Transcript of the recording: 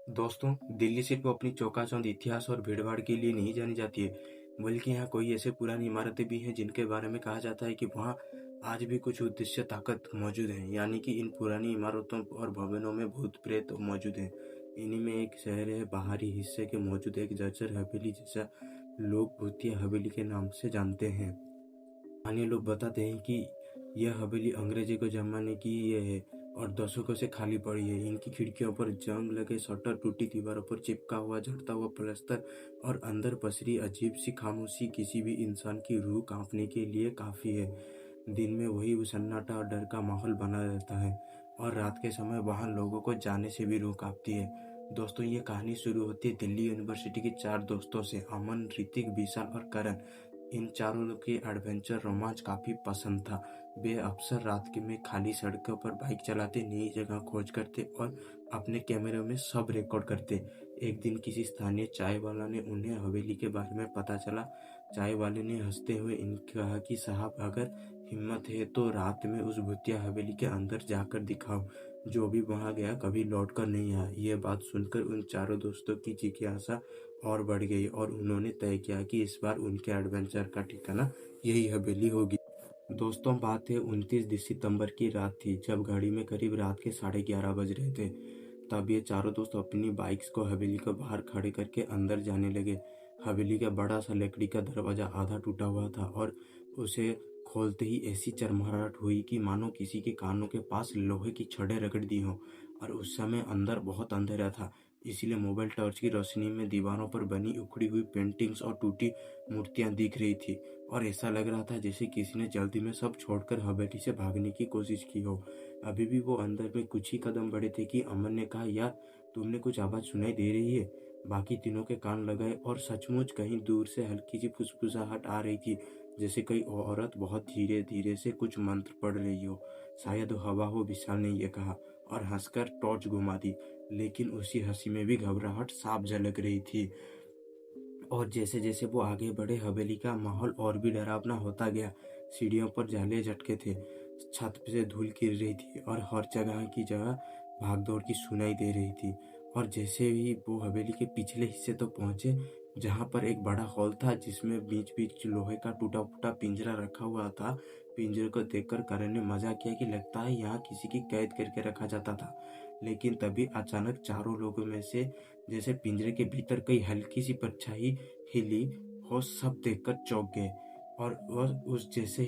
दोस्तों, दिल्ली सिर्फ अपनी चौकाचौंध इतिहास और भीड़भाड़ के लिए नहीं जानी जाती है, बल्कि यहाँ कोई ऐसे पुरानी इमारतें भी हैं जिनके बारे में कहा जाता है कि वहाँ आज भी कुछ उद्देश्य ताकत मौजूद है। यानी कि इन पुरानी इमारतों और भवनों में भूत प्रेत मौजूद हैं। इन्हीं में एक शहर है बाहरी हिस्से के मौजूद एक जर्जर हवेली, जिसे लोग भूतिया हवेली के नाम से जानते हैं। स्थानीय लोग बताते हैं कि यह हवेली अंग्रेजी के जमाने की ये है और दशकों से खाली पड़ी है। इनकी खिड़कियों पर जंग लगे शटर, टूटी दीवारों पर चिपका हुआ झड़ता हुआ प्लास्टर और अंदर पसरी अजीब सी खामोशी किसी भी इंसान की रूह कांपने के लिए काफ़ी है। दिन में वही सन्नाटा और डर का माहौल बना रहता है और रात के समय वहाँ लोगों को जाने से भी रूह कांपती है। दोस्तों, ये कहानी शुरू होती है दिल्ली यूनिवर्सिटी के 4 दोस्तों से, अमन, ऋतिक, विशाल और करण। इन चारों के एडवेंचर रोमांच काफ़ी पसंद था। वे अक्सर रात के में खाली सड़कों पर बाइक चलाते, नई जगह खोज करते और अपने कैमरे में सब रिकॉर्ड करते। एक दिन किसी स्थानीय चाय वाला ने उन्हें हवेली के बारे में पता चला। चाय वाले ने हंसते हुए इनसे कहा कि साहब, अगर हिम्मत है तो रात में उस भूतिया हवेली के अंदर जाकर दिखाओ। जो भी वहां गया कभी लौट कर नहीं आया। ये बात सुनकर उन चारों दोस्तों की जिज्ञासा और बढ़ गई और उन्होंने तय किया कि इस बार उनके एडवेंचर का ठिकाना यही हवेली होगी। दोस्तों, बात है 29 सितंबर की रात थी, जब घड़ी में करीब रात के 11:30 बज रहे थे। तब ये चारों दोस्त अपनी बाइक्स को हवेली के बाहर खड़े करके अंदर जाने लगे। हवेली का बड़ा सा लकड़ी का दरवाजा आधा टूटा हुआ था और उसे खोलते ही ऐसी चरमराहट हुई कि मानो किसी के कानों के पास लोहे की छड़ें रगड़ दी हों। और उस समय अंदर बहुत अंधेरा था, इसीलिए मोबाइल टॉर्च की रोशनी में दीवारों पर बनी उखड़ी हुई पेंटिंग्स और टूटी मूर्तियां दिख रही थी और ऐसा लग रहा था जैसे किसी ने जल्दी में सब छोड़कर हवेली से भागने की कोशिश की हो। अभी भी वो अंदर में कुछ ही कदम बढ़े थे कि अमन ने कहा, यार, तुमने कुछ आवाज़ सुनाई दे रही है? बाकी तीनों के कान लगाए और सचमुच कहीं दूर से हल्की सी फुसफुसाहट आ रही थी, जैसे कोई औरत बहुत धीरे धीरे से कुछ मंत्र पढ़ रही हो। शायद वो हवा हो, विशाल ने यह कहा और हंसकर टॉर्च घुमा दी। लेकिन उसी हंसी में भी घबराहट साफ झलक रही थी। और जैसे जैसे वो आगे बढ़े, हवेली का माहौल और भी डरावना होता गया। सीढ़ियों पर जाले झटके थे, छत से धूल गिर रही थी और हर जगह की जगह भागदौड़ की सुनाई दे रही थी। और जैसे ही वो हवेली के पिछले हिस्से तो पहुंचे, जहां पर एक बड़ा हॉल था जिसमें बीच बीच लोहे का टूटा फूटा पिंजरा रखा हुआ था। पिंजरे को देखकर करण ने मजाक किया कि लगता है यहाँ किसी की कैद करके रखा जाता था। लेकिन तभी अचानक चारों लोगों में से जैसे पिंजरे के भीतर कई हल्की सी परछाई हिली हो। सब देखकर चौंक गए और वह उस जैसे